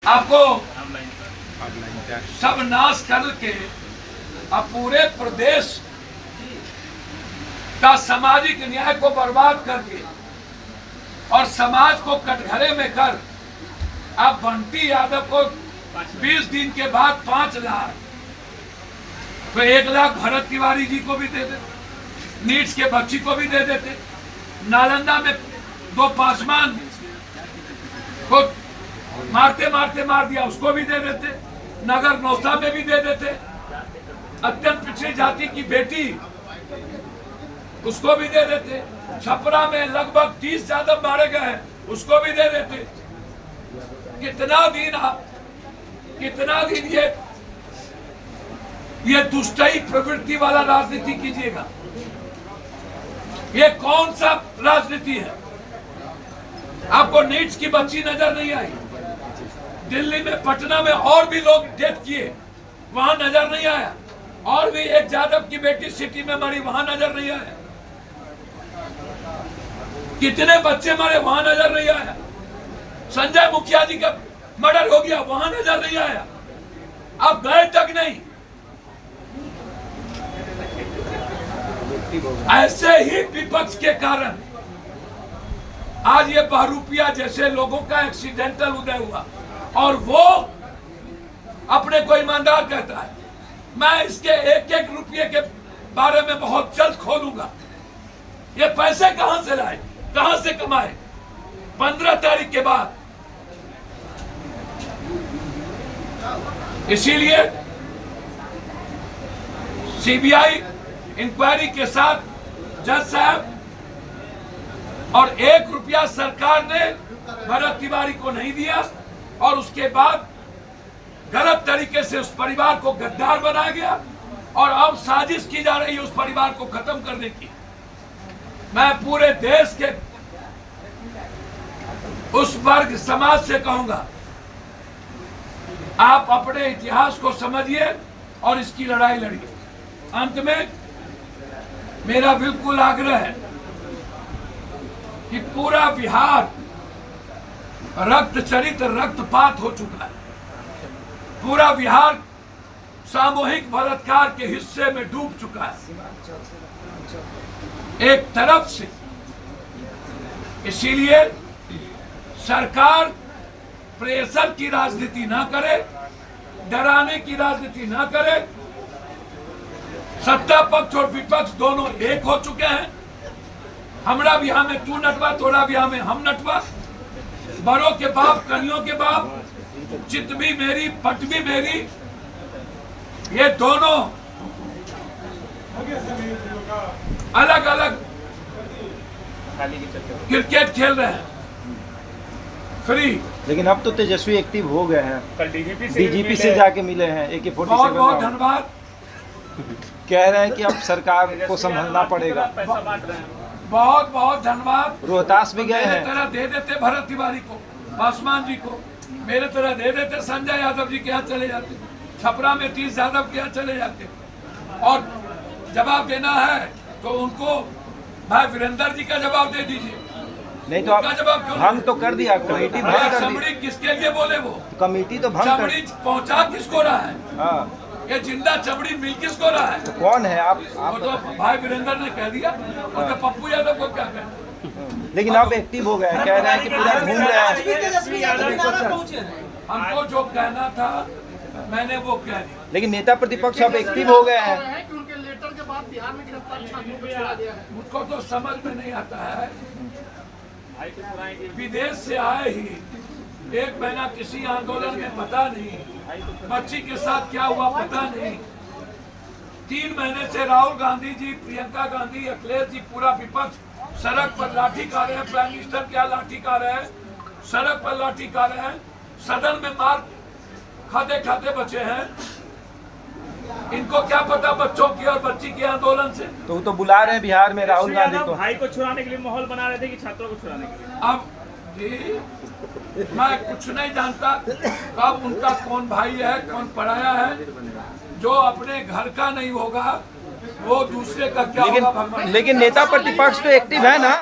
आपको सब नाश करके अब पूरे प्रदेश का सामाजिक न्याय को बर्बाद करके और समाज को कटघरे में कर अब बंटी यादव को 20 दिन के बाद 5 लाख तो 1 लाख भरत तिवारी जी को भी दे देते, नीट्स के बच्ची को भी दे देते, नालंदा में 2 पासवान को मारते मारते मार दिया उसको भी दे देते, नगर नौसा में भी दे देते, अत्यंत पिछड़ी जाति की बेटी उसको भी दे देते, छपरा में लगभग 30 यादव मारे गए हैं उसको भी दे देते। कितना दिन ये दुष्टई प्रवृत्ति वाला राजनीति कीजिएगा? ये कौन सा राजनीति है? आपको नीट्स की बच्ची नजर नहीं आई? दिल्ली में, पटना में और भी लोग डेथ किए, वहां नजर नहीं आया? और भी एक यादव की बेटी सिटी में मरी, वहां नजर नहीं आया? कितने बच्चे मरे, वहां नजर नहीं आया? संजय मुखिया जी का मर्डर हो गया, वहां नजर नहीं आया? अब गए तक नहीं। ऐसे ही विपक्ष के कारण आज ये बहरूपिया जैसे लोगों का एक्सीडेंटल उदय हुआ और वो अपने को ईमानदार कहता है। मैं इसके एक रुपये के बारे में बहुत जल्द खोलूंगा। ये पैसे कहां से लाए, कहां से कमाए? 15 तारीख के बाद। इसीलिए सीबीआई इंक्वायरी के साथ जज साहब और 1 रुपया सरकार ने भरत तिवारी को नहीं दिया और उसके बाद गलत तरीके से उस परिवार को गद्दार बनाया गया और अब साजिश की जा रही है उस परिवार को खत्म करने की। मैं पूरे देश के उस वर्ग समाज से कहूंगा, आप अपने इतिहास को समझिए और इसकी लड़ाई लड़िए। अंत में मेरा बिल्कुल आग्रह है कि पूरा बिहार रक्त चरित रक्तपात हो चुका है। पूरा बिहार सामूहिक बलात्कार के हिस्से में डूब चुका है एक तरफ से। इसीलिए सरकार प्रेशर की राजनीति ना करे, डराने की राजनीति ना करे। सत्ता पक्ष और विपक्ष दोनों एक हो चुके हैं। हमरा बिहार में तू नटवा, तोरा बिहार में हम नटवा। बड़ों के बाप, कनियों के बाप, चित भी मेरी, पट भी मेरी। ये दोनों अलग अलग क्रिकेट खेल रहे हैं, फ्री। लेकिन अब तो तेजस्वी एक्टिव हो गए हैं, कल डीजीपी से जाके मिले हैं। AK-47 बहुत बहुत धन्यवाद। कह रहे हैं कि अब सरकार को संभलना पड़ेगा। बहुत बहुत धन्यवाद। रोहतास भी गए मेरे हैं। तरह दे देते भरत तिवारी को, पासवान जी को, मेरे तरह दे देते संजय यादव जी के यहाँ चले जाते, छपरा में 30 यादव के यहाँ चले जाते। और जवाब देना है तो उनको भाई वीरेंद्र जी का जवाब दे दीजिए। नहीं तो जवाब क्यों भंग तो कर दिया, कमेटी भंग कर दी। चमड़ी किसके लिए बोले? वो कमेटी तो भंग कर चमड़ी पहुंचा किसको रहा है? हाँ, ये जिंदा चमड़ी मिल किसको रहा है? तो कौन है? आप वो तो भाई वीरेंद्र ने कह दिया, और तो पप्पू यादव को क्या कहना। लेकिन अब एक्टिव हो गए हैं, कह रहे हैं कि पूरा घूम रहे हैं। हमको जो कहना था मैंने वो कह दिया। लेकिन नेता प्रतिपक्ष अब एक्टिव हो गए हैं। मुझको तो समझ में नहीं आता है। विदेश से आए ही 1 महीना किसी आंदोलन में पता नहीं, बच्ची के साथ क्या हुआ पता नहीं। 3 महीने से राहुल गांधी जी, प्रियंका गांधी, अखिलेश जी, पूरा विपक्ष सड़क पर लाठी खा रहे हैं। प्राइम मिनिस्टर क्या लाठी खा रहे हैं, सड़क पर लाठी खा रहे हैं, सदन में मार खाते खाते बचे हैं। इनको क्या पता बच्चों की और बच्ची के आंदोलन से? तो वो तो बुला रहे हैं बिहार में राहुल गांधी को। भाई को छुड़ाने के लिए माहौल बना रहे थे कि छात्रों को छुड़ाने के लिए? अब जी मैं कुछ नहीं जानता कब उनका कौन भाई है, कौन पराया है। जो अपने घर का नहीं होगा वो दूसरे का क्या होगा भगवान। लेकिन नेता प्रतिपक्ष तो एक्टिव है ना।